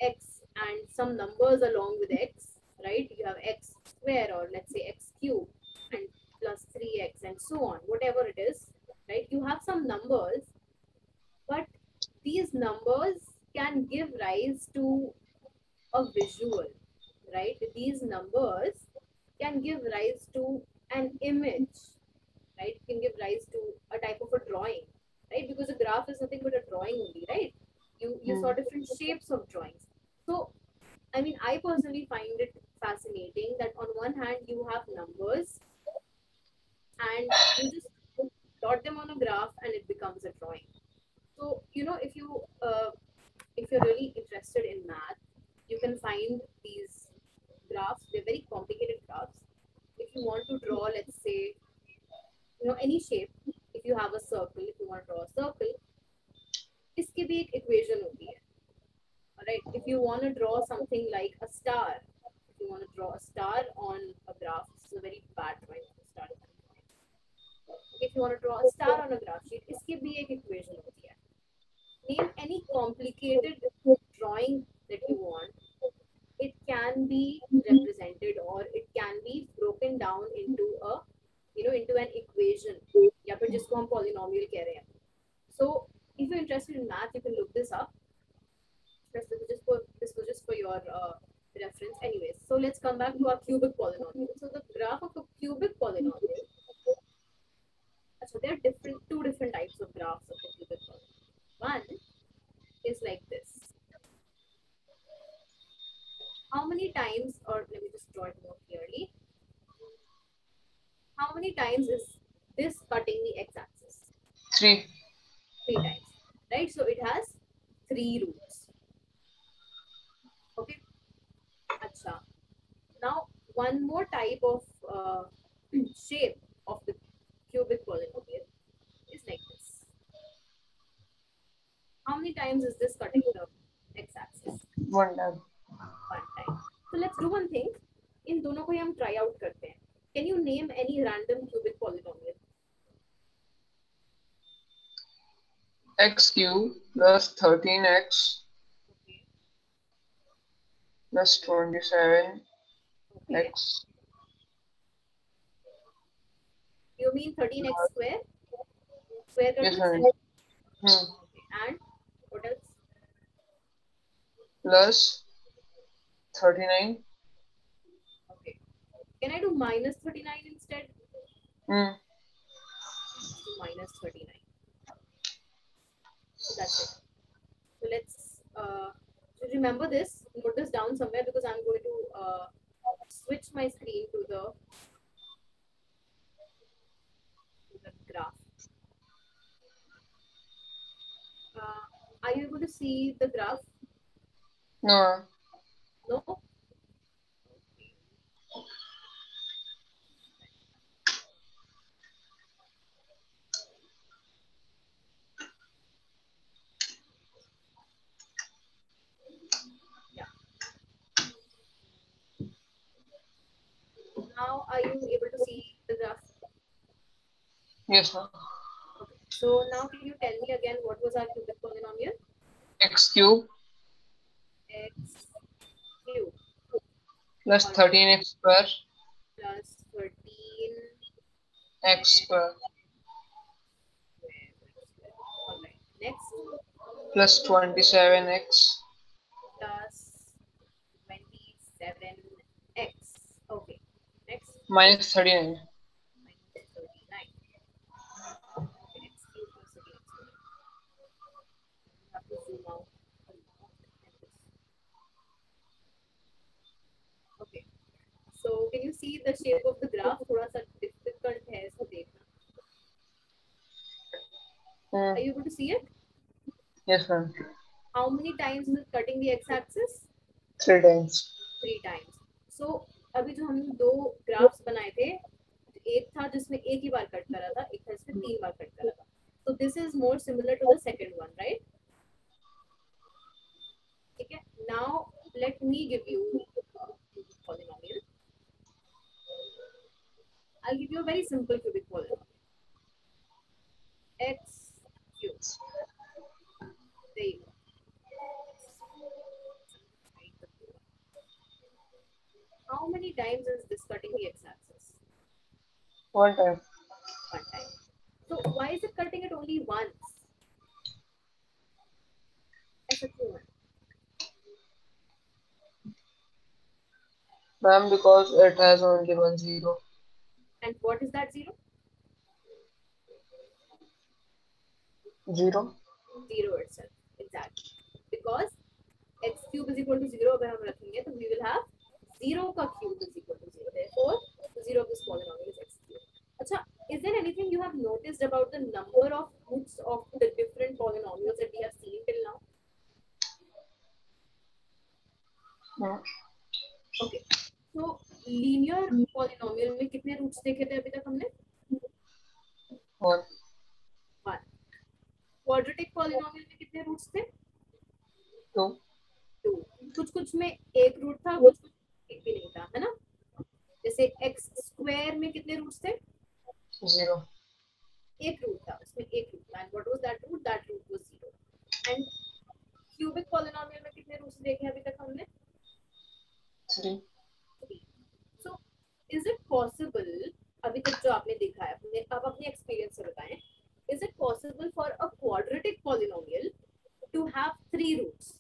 x and some numbers along with x, right? You have x square or let's say x cube and plus 3x and so on, whatever it is, right? You have some numbers, but these numbers can give rise to a visual, right? These numbers can give rise to an image, right? Can give rise to a type of a drawing, right? Because a graph is nothing but a drawing only, right? You saw different shapes of drawings. So I mean, I personally find it fascinating that on one hand you have numbers and you just plot them on a graph and it becomes a drawing. So you know, if you're really interested in math, you can find these graphs. They're very complicated graphs. If you want to draw, let's say, you know, any shape, if you have a circle, if you want to draw a circle, इसकी भी एक equation होती है. Alright, if you want to draw something like a star, if you want to draw a star on a graph, this is a very bad drawing of a star. If you want to draw a star on a graph sheet, इसकी भी एक equation होती है. Name any complicated drawing that you want. It can be represented or it can be broken down into a, you know, into an equation, या फिर जिसको हम polynomial कह रहे हैं. So if you're interested in math, you can look this up. This was just for your reference. Anyways, so let's come back to our cubic polynomial. So the graph of a cubic polynomial. So there are two different types of graphs of a cubic polynomial. One is like this. How many times, or let me just draw it more clearly. How many times is this cutting the x-axis? 3. 3 times. right? So it has 3 roots. Okay. Acha. Now one more type of shape of the cubic polynomial is like this. How many times is this cutting the x-axis? One time. One time. So let's do one thing. इन दोनों को ही हम try out करते हैं. Can you name any random cubic polynomial? X cube plus 13x Okay. plus 27x. Okay. You mean 13x square? Square कर Yes, दो ma'am. इससे? Okay. And what else? Plus 39. Okay. Can I do minus 39 instead? Hmm. Let's do minus 39. So that's it. So let's so remember this, note this down somewhere because I'm going to switch my screen to the graph. Are you able to see the graph? No. No? Yeah. Now are you able to see the graph? Yes, ma'am. Okay. So now can you tell me again what was our cubic polynomial? X cube X cube plus or 13x square plus 13 x square all right. Next plus 27x plus 27x. Okay. Next minus 39. minus 39. Okay, x cube plus 13x square. You have to zoom out a lot and this. Okay. So can you see the shape of the graph? थोड़ा सा difficult है इसको देखना. Hmm. Are you able to see it? Yes, ma'am. How many times is it cutting the x-axis? 3 times. 3 times. So अभी जो हम दो graphs बनाए थे, एक था जिसमें एक ही बार कट करा था, एक था जिसमें 3 बार कट करा था. So this is more similar to the second one, right? ठीक है. Now let me give you polynomial. I'll give you a very simple cubic polynomial. X cubed. There you go. How many times is this cutting the x-axis? 1 time. One time. So why is it cutting it only once? ऐसा क्यों है? Ma'am, because it has only 1 0. And what is that zero? 0. Zero itself. Exactly. Because x cube is equal to 0 अगर हम रखेंगे तो we will have 0 का cube is equal to 0. Therefore, the 0 of this polynomial is x cube. अच्छा, is there anything you have noticed about the number of roots of the different polynomials that we have seen till now? Hmm. Okay. So linear polynomial में कितने roots देखे थे अभी तक हमने? 1. 1. Quadratic polynomial में कितने roots थे? 2. 2. कुछ कुछ में एक रूट था, कुछ कुछ एक भी नहीं था, है ना? जैसे x स्क्वायर में कितने रूट्स थे? 0. एक रूट था, उसमें एक रूट था. And what was that root? That root was 0. And cubic polynomial में कितने रूट्स देखे अभी तक हमने? 3. 3. So is it possible, अभी तक जो आपने देखा है अपने, आप अपने एक्सपीरियंस से बताएं, is it possible for a quadratic polynomial to have 3 roots?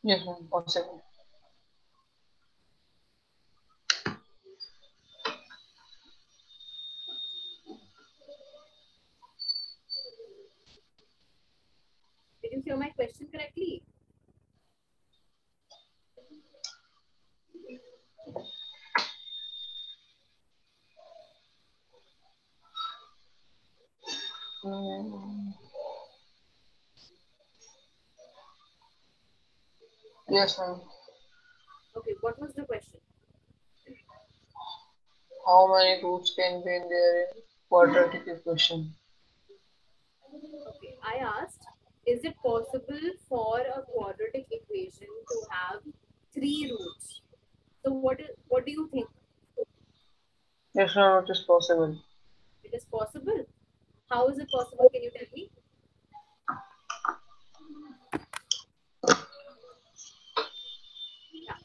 Yes, ma'am. Possible. Did you hear my question correctly? Hmm. Yes, ma'am. Okay, what was the question? How many roots can be in there in quadratic equation? Okay, I asked, is it possible for a quadratic equation to have three roots? So what do you think? Yes, ma'am, it is possible. It is possible. How is it possible? Can you tell me? Yeah.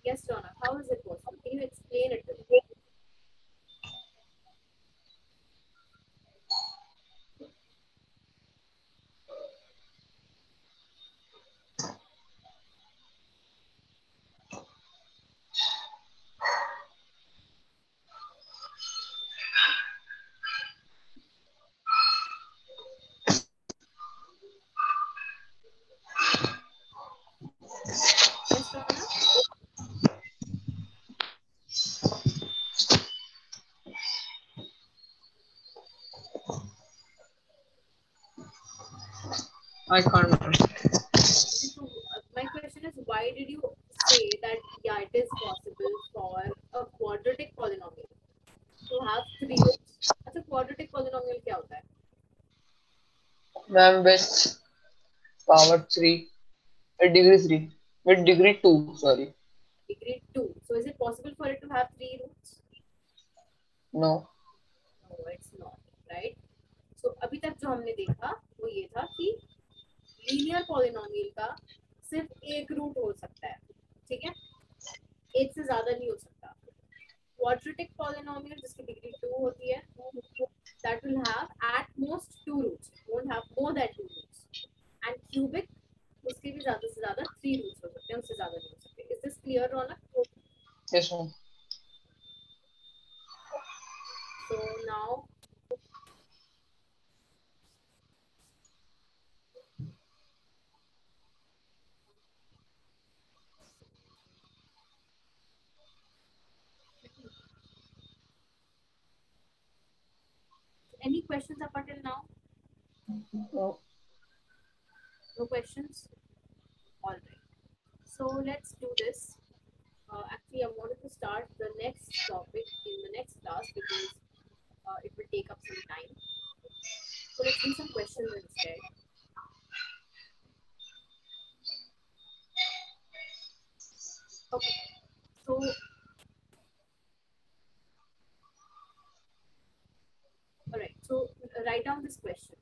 Yes, Donna. How is it possible? Can you explain it to me? Yes, Donna. I can't. Okay, so my question is, why did you say that yeah, it is possible for a quadratic polynomial to have three roots? अच्छा quadratic polynomial क्या होता है? Ma'am, with power 3, with degree 3, with degree 2, sorry. Degree 2. So is it possible for it to have three roots? No. No, it's not, right? So अभी तक जो हमने देखा वो ये था कि लीनियर पॉलिनोमियल का सिर्फ एक रूट हो सकता है, ठीक है, एक से ज्यादा नहीं हो सकता. क्वाड्रेटिक पॉलिनोमियल जिसकी डिग्री 2 होती है, that will have at most two roots, it won't have more than two roots. And cubic, उसके भी ज्यादा से ज्यादा 3 roots हो सकते हैं, उससे ज्यादा नहीं हो सकते. Is this clear, Ronak? Yes, ma'am. So now any questions up until now? No. No questions? All right. So let's do this. Actually, I wanted to start the next topic in the next class because it will take up some time. So let's do some questions instead. Okay. So all right. So write down this question.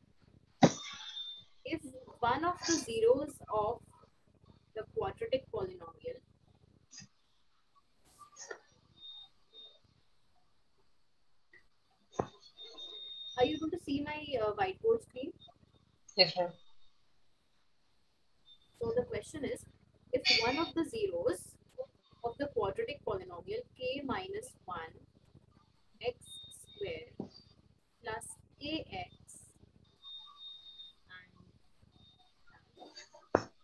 If one of the zeros of the quadratic polynomial are you able to see my whiteboard screen? Yes, ma'am. So the question is, if one of the zeros of the quadratic polynomial k minus 1 x square plus kx and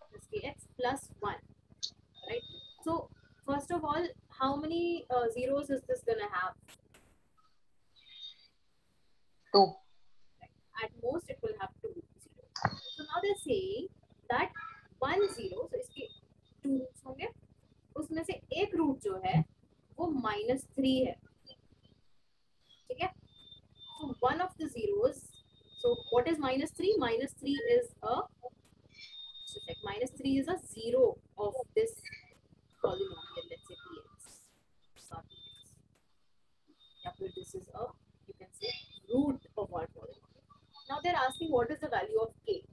plus kx plus 1, right? So first of all, how many zeros is this gonna have? 2. At most it will have 2 zeros. So now they're saying that 1 0, so इसके 2 roots होंगे, उसमें से एक root जो है वो -3 है, ठीक है. So one of the zeros, so what is -3? -3 is a, so check, -3 is a zero of this polynomial, let's say px, या फिर this is a, you can say, root of our polynomial. Now they're asking what is the value of k.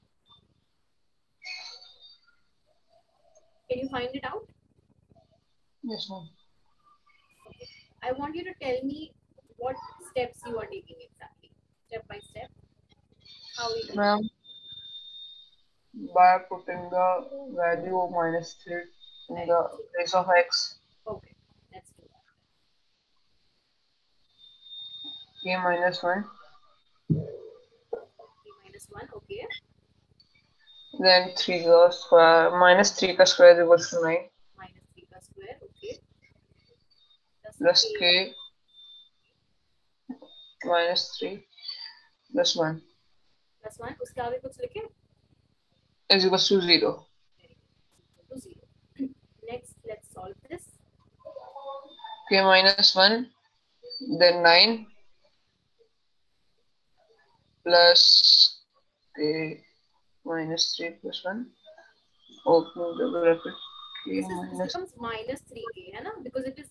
Can you find it out? Yes, ma'am. Okay. I want you to tell me what steps you are taking exactly, step by step. How are you doing? Ma'am, by putting the value of -3 in Right. the place of x, Okay, let's do that. k minus 1, K minus 1, okay. then 3 का square, -3 का square is equal to 9, -3 का square, okay. plus K k -3 + 1 +1 उसके आगे कुछ लिखे is equals to 0. to 0. Next, let's solve this. K -1 then 9 plus K -3 + 1 open the bracket K This minus becomes -3k, है ना? Because it is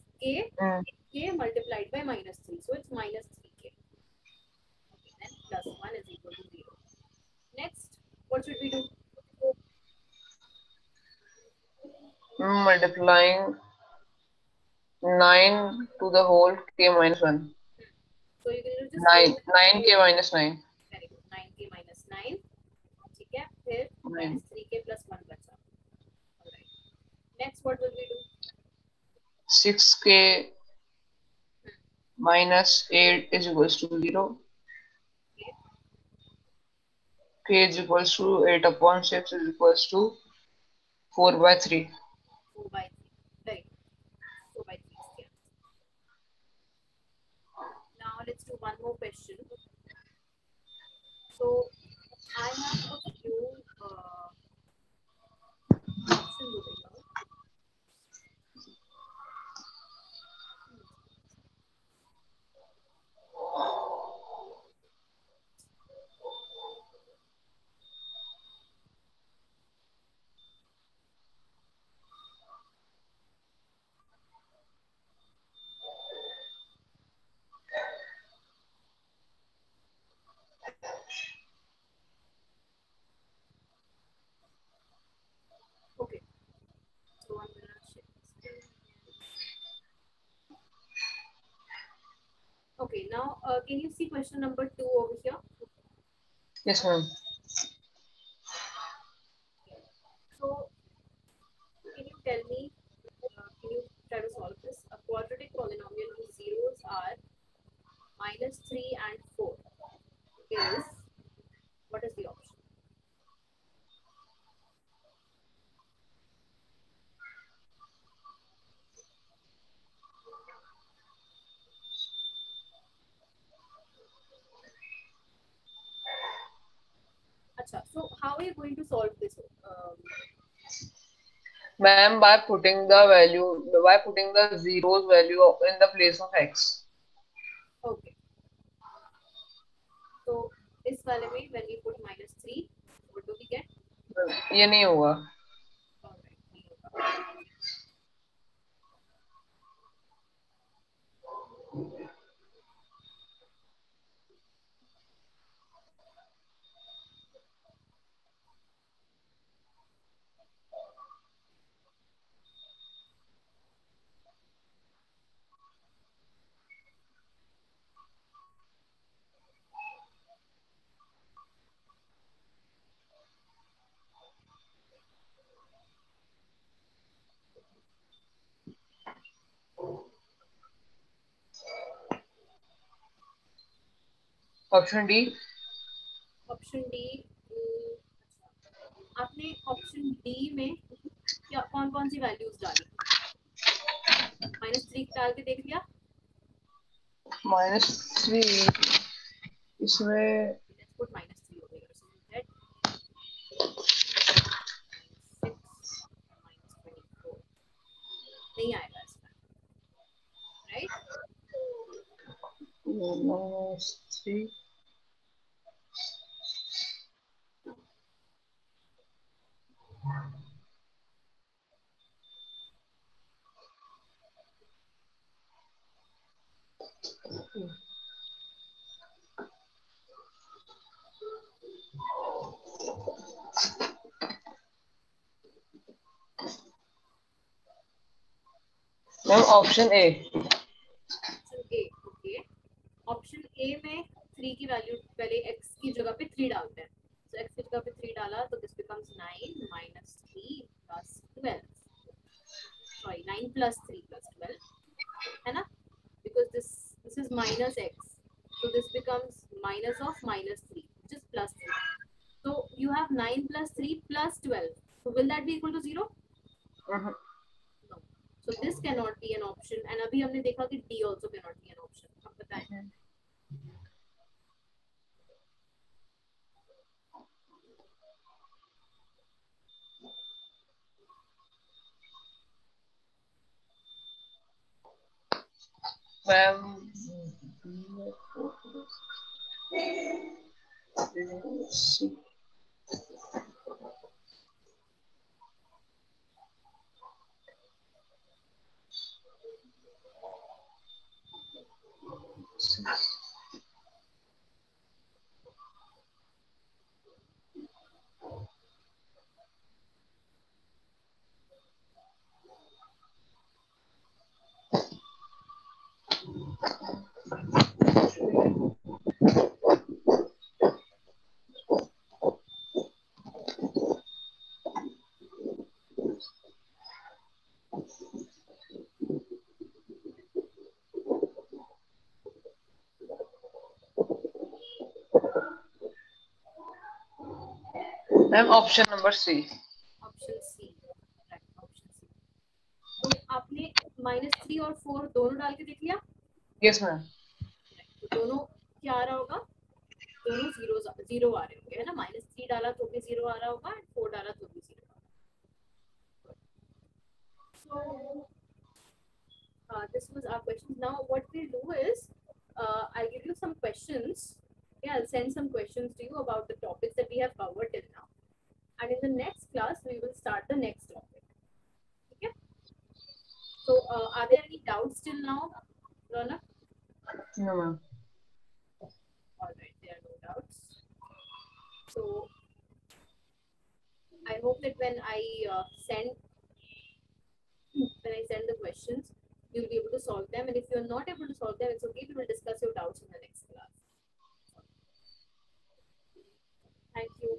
k multiplied by -3, so it's -3k. Okay, then +1 is equal to 0. Next, what should we do? multiplying 9 to the whole K -1. So you can just 9K -9. very good. 9k minus 9. ठीक है, फिर 9 -3k plus 1 बचा. Alright. Next, what will we do? 6K -8 is equals to 0. Okay. K is equals to 8/6 is equals to 4/3. 4/3. Very good. 4/3 is the answer. Now let's do one more question. So I have a few options over here. Okay. So I'm gonna share the screen. Okay, now can you see question number 2 over here? Yes, ma'am. So can you tell me, can you try to solve this? A quadratic polynomial whose zeros are -3 and 4 is, what is the option? Acha, so how are you going to solve this? Ma'am, by putting the zeros value in the place of x. Okay. So इस वाले में when we put -3, what do we get? ये नहीं होगा. Alright, नहीं होगा. Option D. Option D. आपने option D में क्या कौन कौन सी वैल्यूज डाली? -3 डाल के देख लिया. -3 इसमें Let's put -3 over here. So that -6 -24 नहीं आएगा इसमें, right? -3 ma'am option A. Option A. Okay, option A में 3 की वैल्यू पहले x की जगह पे 3 डालते हैं. तो x की जगह पे 3 डाला तो दिस बिकम्स 9 -3 + 12. सॉरी, 9 + 3 + 12, है ना? Because this is -x, so this becomes minus of -3, which is +3. So you have 9 + 3 + 12. So will that be equal to 0? No. So this cannot be an option. And अभी हमने देखा कि D also cannot be an option. अब बताएं. Ma'am option number C. Option C, option C. तो आपने -3 और 4 दोनों डाल के देख लिया? Yes ma'am. तो दोनों क्या आ रहा होगा? दोनों जीरो आ रहे होंगे, है ना? -3 डाला तो भी 0 आ रहा होगा, 4 डाला तो भी 0 आ रहा होगा। So this was our questions. Now what we'll do is I'll give you some questions. Yeah, I'll send some questions to you about the topics that we have covered till now. And in the next class, we will start the next topic. Okay? So are there any doubts till now, Ronak? No ma'am. All right, there are no doubts. So I hope that when I send the questions, you'll be able to solve them. And if you're not able to solve them, it's okay. We will discuss your doubts in the next class. Thank you.